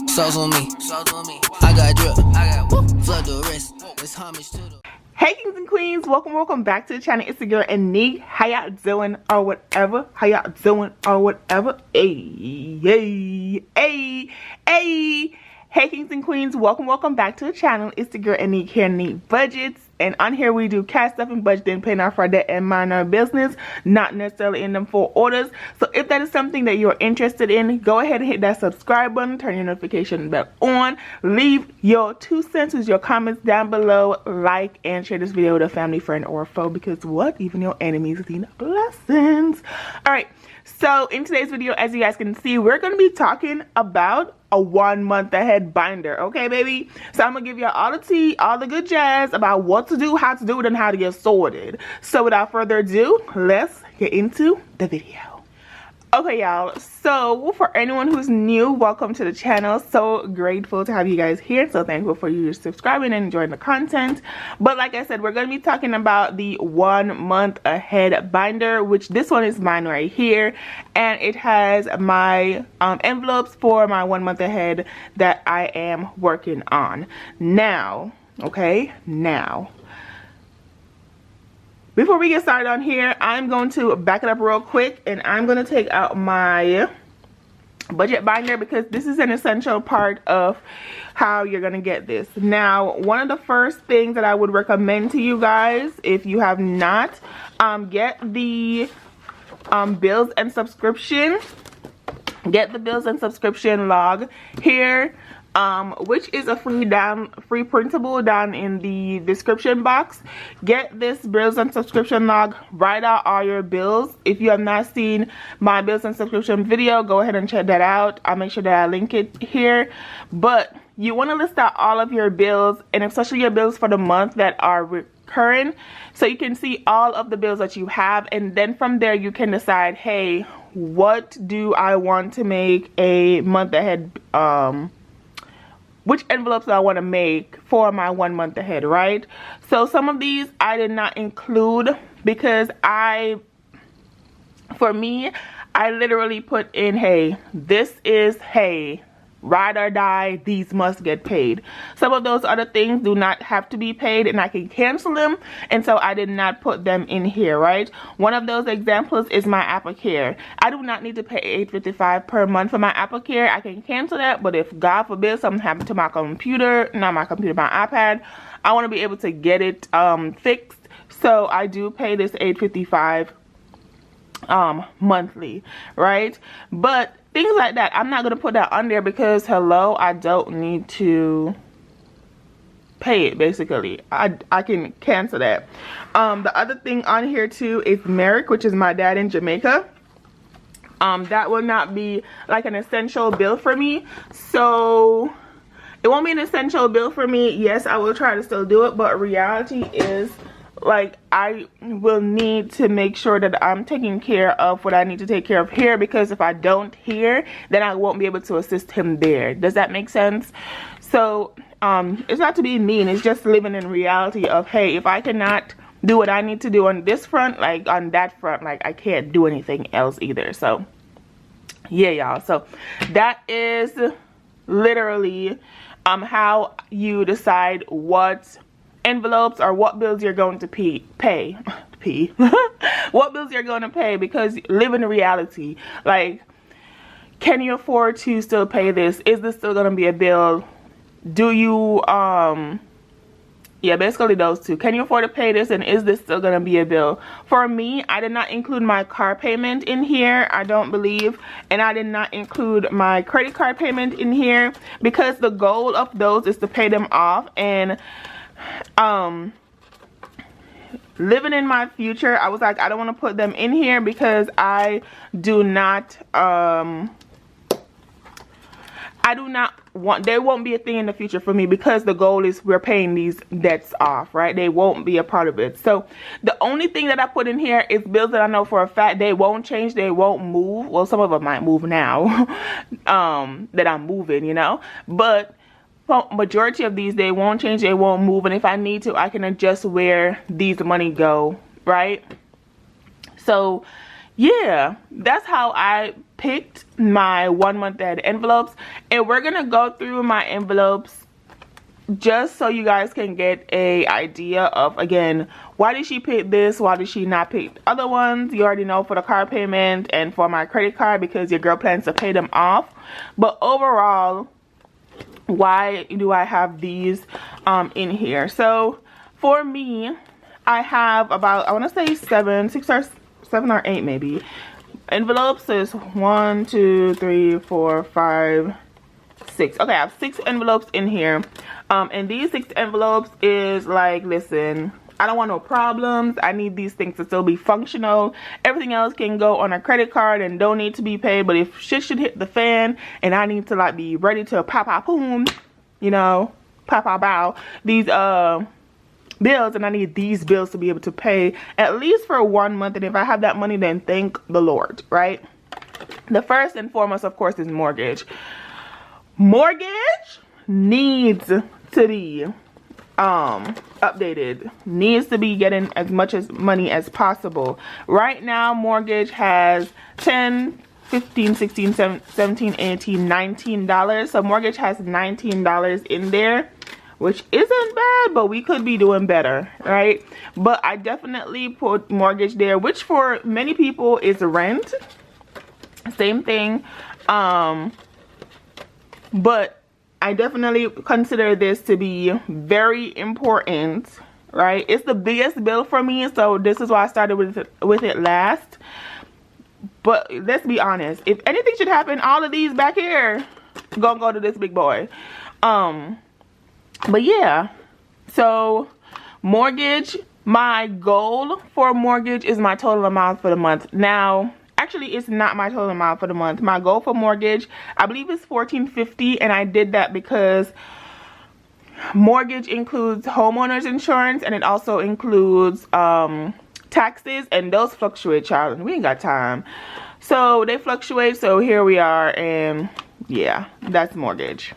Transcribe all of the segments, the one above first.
Sauce on me. I got drip. Flood the wrist. It's homage to the. Hey kings and queens, welcome back to the channel. It's the girl Aneke. How y'all doing or whatever? Hey kings and queens, welcome back to the channel. It's the girl Aneke here, Aneke Budgets. And on here we do cash stuff and budgeting, paying off our debt and mind our business, not necessarily in them full orders. So if that is something that you're interested in, go ahead and hit that subscribe button, turn your notification bell on, leave your 2 cents with your comments down below, like and share this video with a family, friend, or foe, because what? Even your enemies need blessings. Alright, so in today's video, as you guys can see, we're going to be talking about a 1 month ahead binder. Okay, baby? So I'm going to give you all the tea, all the good jazz about what to do, how to do it, and how to get sorted. So without further ado, let's get into the video. Okay, y'all, so for anyone who's new, welcome to the channel. So grateful to have you guys here. So thankful for you subscribing and enjoying the content. But like I said, we're going to be talking about the 1 month ahead binder, which this one is mine right here. And it has my envelopes for my 1 month ahead that I am working on now. Okay, now. Before we get started on here, I'm going to back it up real quick and I'm going to take out my budget binder because this is an essential part of how you're going to get this. Now, one of the first things that I would recommend to you guys, if you have not, get the bills and subscription. Get the bills and subscription log here. Which is a free printable down in the description box. Get this bills and subscription log, write out all your bills. If you have not seen my bills and subscription video, go ahead and check that out. I'll make sure that I link it here. But you want to list out all of your bills, and especially your bills for the month that are recurring, so you can see all of the bills that you have, and then from there you can decide, hey, what do I want to make a month ahead, which envelopes do I want to make for my 1 month ahead, right? So some of these I did not include because for me, I literally put in, hey, this is, hey, ride or die, these must get paid. Some of those other things do not have to be paid and I can cancel them, and so I did not put them in here, right? One of those examples is my AppleCare. I do not need to pay $8.55 per month for my AppleCare. I can cancel that, but if God forbid something happened to my computer, not my computer, my iPad, I want to be able to get it fixed. So I do pay this $8.55 monthly, right? But things like that, I'm not going to put that on there because, hello, I don't need to pay it, basically. I can cancel that. The other thing on here, too, is Merrick, which is my dad in Jamaica. That will not be like an essential bill for me. So it won't be an essential bill for me. Yes, I will try to still do it, but reality is, like, I will need to make sure that I'm taking care of what I need to take care of here, because if I don't here, then I won't be able to assist him there. Does that make sense? So it's not to be mean, it's just living in reality of, hey, if I cannot do what I need to do on this front, like on that front, like I can't do anything else either. So yeah, y'all, so that is literally how you decide what envelopes or what bills you're going to pay what bills you're going to pay, because live in reality. Like, can you afford to still pay this? Is this still going to be a bill? Do you yeah, basically those two. Can you afford to pay this, and is this still going to be a bill? For me, I did not include my car payment in here, I don't believe, and I did not include my credit card payment in here because the goal of those is to pay them off. And living in my future, I was like, I don't want to put them in here because I do not want, they won't be a thing in the future for me, because the goal is we're paying these debts off, right? They won't be a part of it. So the only thing that I put in here is bills that I know for a fact they won't change, they won't move. Well, some of them might move now that I'm moving, you know, but majority of these, they won't change, they won't move, and if I need to, I can adjust where these money go, right? So yeah, that's how I picked my 1 month ahead envelopes. And we're gonna go through my envelopes just so you guys can get a idea of, again, why did she pick this, why did she not pick other ones. You already know, for the car payment and for my credit card, because your girl plans to pay them off. But overall, why do I have these in here? So for me, I have about, I want to say 7 or 8 maybe envelopes. So it's 1, 2, 3, 4, 5, 6. Okay, I have 6 envelopes in here. And these 6 envelopes is like, listen, I don't want no problems. I need these things to still be functional. Everything else can go on a credit card and don't need to be paid. But if shit should hit the fan and I need to like be ready to pop boom, you know, pop bow, these bills, and I need these bills to be able to pay at least for 1 month. And if I have that money, then thank the Lord, right? The first and foremost, of course, is mortgage. Mortgage needs to be updated, needs to be getting as much as money as possible. Right now, mortgage has 10, 15, 16, 17, 18, $19. So mortgage has $19 in there, which isn't bad, but we could be doing better, right? But I definitely put mortgage there, which for many people is rent. Same thing. But I definitely consider this to be very important, right? It's the biggest bill for me, so this is why I started with it last. But let's be honest, if anything should happen, all of these back here gonna go to this big boy. But yeah, so mortgage, my goal for mortgage is my total amount for the month. Now, actually, it's not my total amount for the month. My goal for mortgage, I believe, is $1,450, and I did that because mortgage includes homeowners insurance, and it also includes taxes, and those fluctuate, child. We ain't got time. So they fluctuate, so here we are, and yeah, that's mortgage.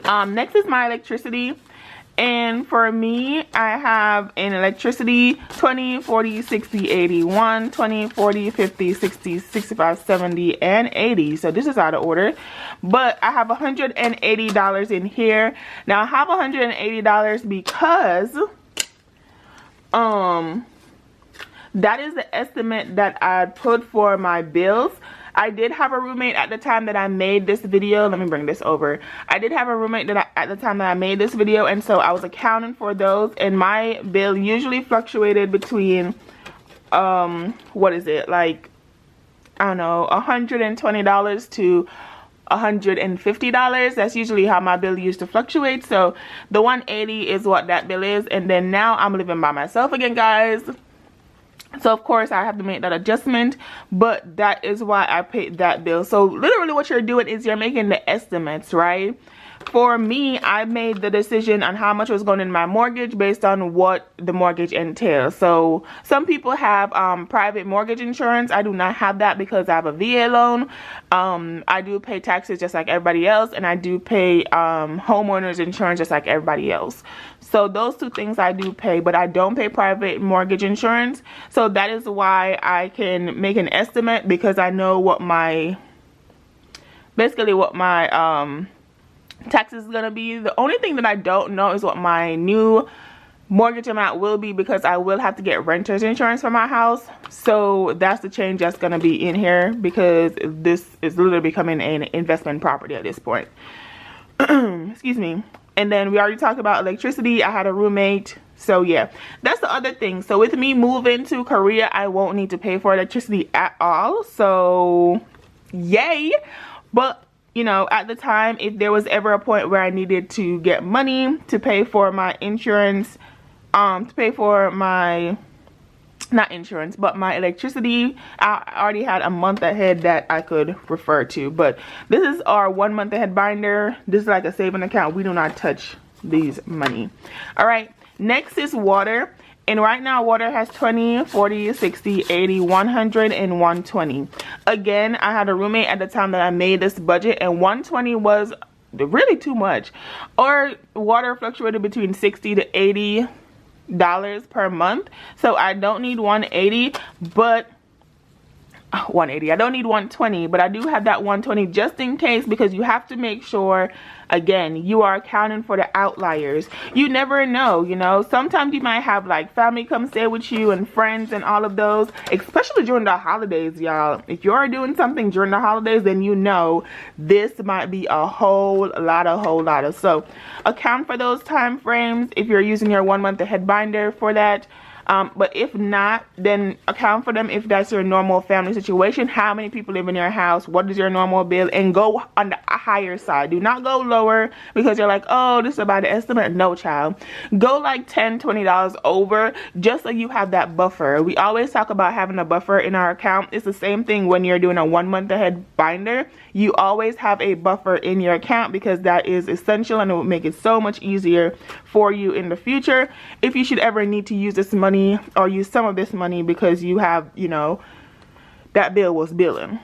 Next is my electricity. And for me, I have in electricity 20, 40, 60, 81, 20, 40, 50, 60, 65, 70, and 80. So this is out of order. But I have $180 in here. Now I have $180 because that is the estimate that I put for my bills. I did have a roommate at the time that I made this video. Let me bring this over. I did have a roommate at the time that I made this video, and so I was accounting for those, and my bill usually fluctuated between what is it, like, I don't know, $120 to $150. That's usually how my bill used to fluctuate. So the 180 is what that bill is. And then now I'm living by myself again, guys. So of course I have to make that adjustment, but that is why I paid that bill. So literally what you're doing is you're making the estimates, right? For me, I made the decision on how much was going in my mortgage based on what the mortgage entails. So some people have private mortgage insurance. I do not have that because I have a VA loan. I do pay taxes just like everybody else, and I do pay homeowners insurance just like everybody else. So those two things I do pay, but I don't pay private mortgage insurance. So that is why I can make an estimate, because I know what my, basically what my taxes is gonna be. The only thing that I don't know is what my new mortgage amount will be, because I will have to get renter's insurance for my house. So that's the change that's gonna be in here, because this is literally becoming an investment property at this point. Excuse me. And then we already talked about electricity. I had a roommate. So yeah, that's the other thing. So with me moving to Korea, I won't need to pay for electricity at all. So yay. But you know, at the time, if there was ever a point where I needed to get money to pay for my insurance, to pay for my, not insurance, but my electricity, I already had a month ahead that I could refer to. But this is our 1 month ahead binder. This is like a saving account. We do not touch these money. All right, next is water. And right now, water has 20, 40, 60, 80, 100, and 120. Again, I had a roommate at the time that I made this budget, and 120 was really too much. Or water fluctuated between $60 to $80 per month. So I don't need 180, but 180. I don't need 120, but I do have that 120 just in case, because you have to make sure, again, you are accounting for the outliers. You never know, you know. Sometimes you might have like family come stay with you and friends and all of those, especially during the holidays, y'all. If you're doing something during the holidays, then you know this might be a whole lot of. So account for those time frames if you're using your 1 month ahead binder for that. But if not, then account for them if that's your normal family situation. How many people live in your house? What is your normal bill? And go on the higher side. Do not go lower because you're like, oh, this is about the estimate. No, child. Go like $10, $20 over, just so you have that buffer. We always talk about having a buffer in our account. It's the same thing when you're doing a 1 month ahead binder. You always have a buffer in your account because that is essential, and it will make it so much easier for you in the future if you should ever need to use this money or use some of this money because you have, you know, that bill was billing.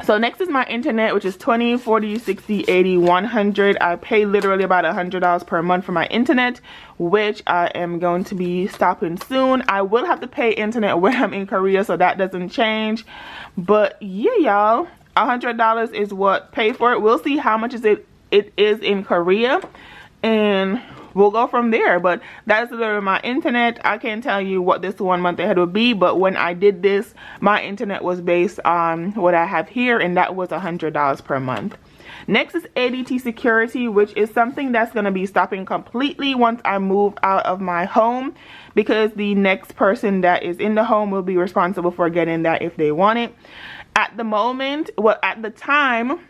So next is my internet, which is 20, 40, 60, 80, 100. I pay literally about $100 per month for my internet, which I am going to be stopping soon. I will have to pay internet when I'm in Korea, so that doesn't change. But yeah, y'all, $100 is what pay for it. We'll see how much it is in Korea, and we'll go from there. But that's literally my internet. I can't tell you what this 1 month ahead would be, but when I did this, my internet was based on what I have here, and that was $100 per month. Next is ADT security, which is something that's going to be stopping completely once I move out of my home, because the next person that is in the home will be responsible for getting that if they want it. At the moment, well, at the time,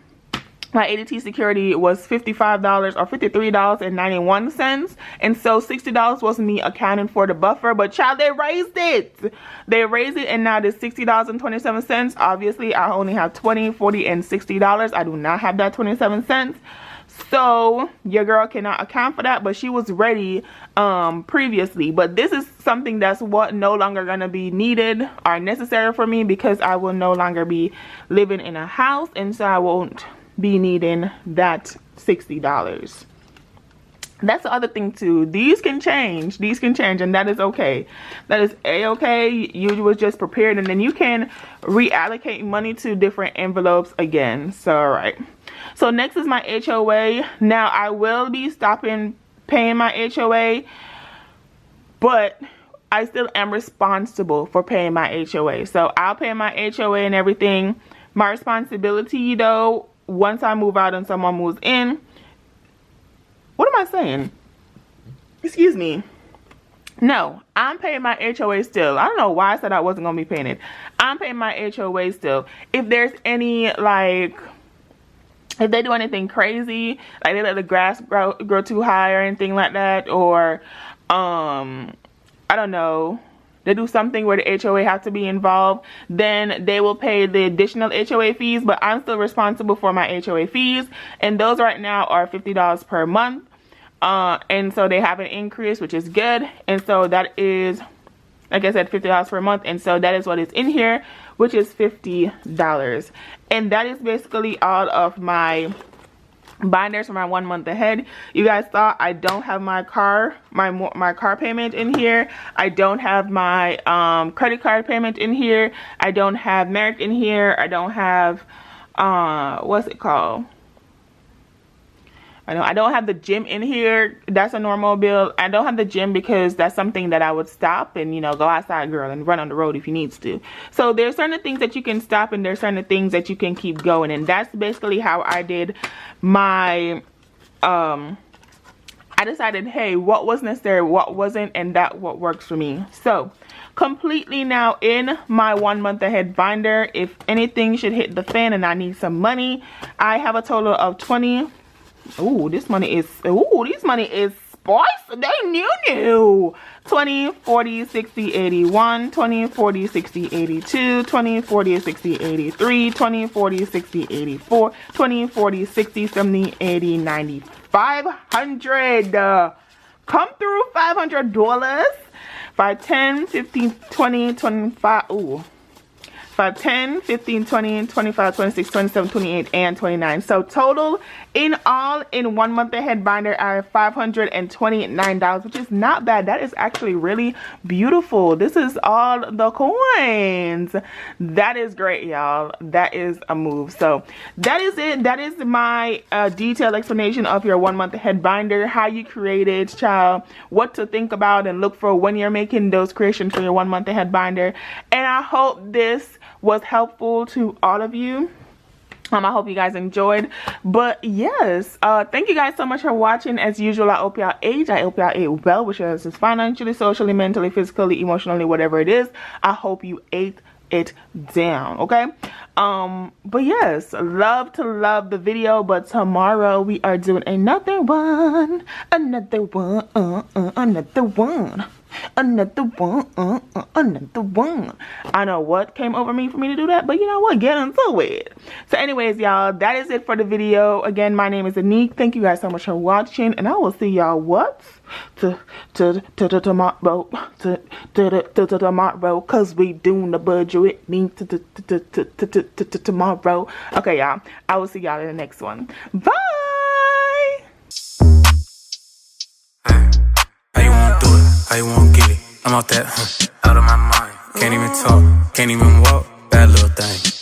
my ADT security was $55 or $53.91, and so $60 was me accounting for the buffer. But child, they raised it, and now it's $60.27. Obviously I only have $20, $40, and $60. I do not have that 27 cents, so your girl cannot account for that, but she was ready previously. But this is something that's no longer gonna be needed or necessary for me, because I will no longer be living in a house, and so I won't be needing that $60. That's the other thing too. These can change, and that is okay. That is a-okay. You was just prepared, and then you can reallocate money to different envelopes again. So all right, so next is my HOA. Now I will be stopping paying my HOA, but I still am responsible for paying my HOA. So I'll pay my HOA and everything. My responsibility though, once I move out and someone moves in, what am I saying? Excuse me. No, I'm paying my HOA still. I don't know why I said I wasn't going to be paying it. I'm paying my HOA still. If there's any, like, if they do anything crazy, like they let the grass grow too high or anything like that, or, I don't know, they do something where the HOA has to be involved, then they will pay the additional HOA fees, but I'm still responsible for my HOA fees, and those right now are $50 per month, and so they have an increase, which is good, and so that is, like I said, $50 per month, and so that is what is in here, which is $50, and that is basically all of my binders for my 1 month ahead. You guys saw I don't have my car payment in here. I don't have my credit card payment in here. I don't have merit in here. I don't have what's it called? I don't have the gym in here. That's a normal bill. I don't have the gym because that's something that I would stop and, you know, go outside, girl, and run on the road if you needs to. So there's certain things that you can stop, and there's certain things that you can keep going. And that's basically how I did my, I decided, hey, what was necessary, what wasn't, and that what works for me. So completely now in my 1 month ahead binder, if anything should hit the fan and I need some money, I have a total of 20. Ooh, this money is spicy. They new. 20, 40, 60, 81, 20, 40, 60, 82, 20, 40, 60, 83, 20, 40, 60, 84, 20, 40, 60, 70, 80, 90, 500. Come through, $500. 5, 10, 15, 20, 25. Ooh. 5, 10, 15, 20, 25, 26, 27, 28, and 29. So total in all in 1 month ahead binder, I have $529, which is not bad. That is actually really beautiful. This is all the coins. That is great, y'all. That is a move. So that is it. That is my detailed explanation of your 1 month ahead binder, how you create it, child, what to think about and look for when you're making those creations for your 1 month ahead binder. And I hope this was helpful to all of you. I hope you guys enjoyed. But yes, thank you guys so much for watching. As usual, I hope y'all ate. I hope y'all ate well, which is financially, socially, mentally, physically, emotionally, whatever it is. I hope you ate it down, okay? But yes, love to love the video. But tomorrow we are doing another one, another one. I know what came over me for me to do that, but you know what, get into it. So anyways, y'all, that is it for the video. Again, my name is Aneke. Thank you guys so much for watching, and I will see y'all what tomorrow, cause we doing the budget me tomorrow. Okay, y'all, I will see y'all in the next one. Bye. How you wanna do it? How you wanna get it? I'm out that, out of my mind. Can't even talk, can't even walk. Bad little thing.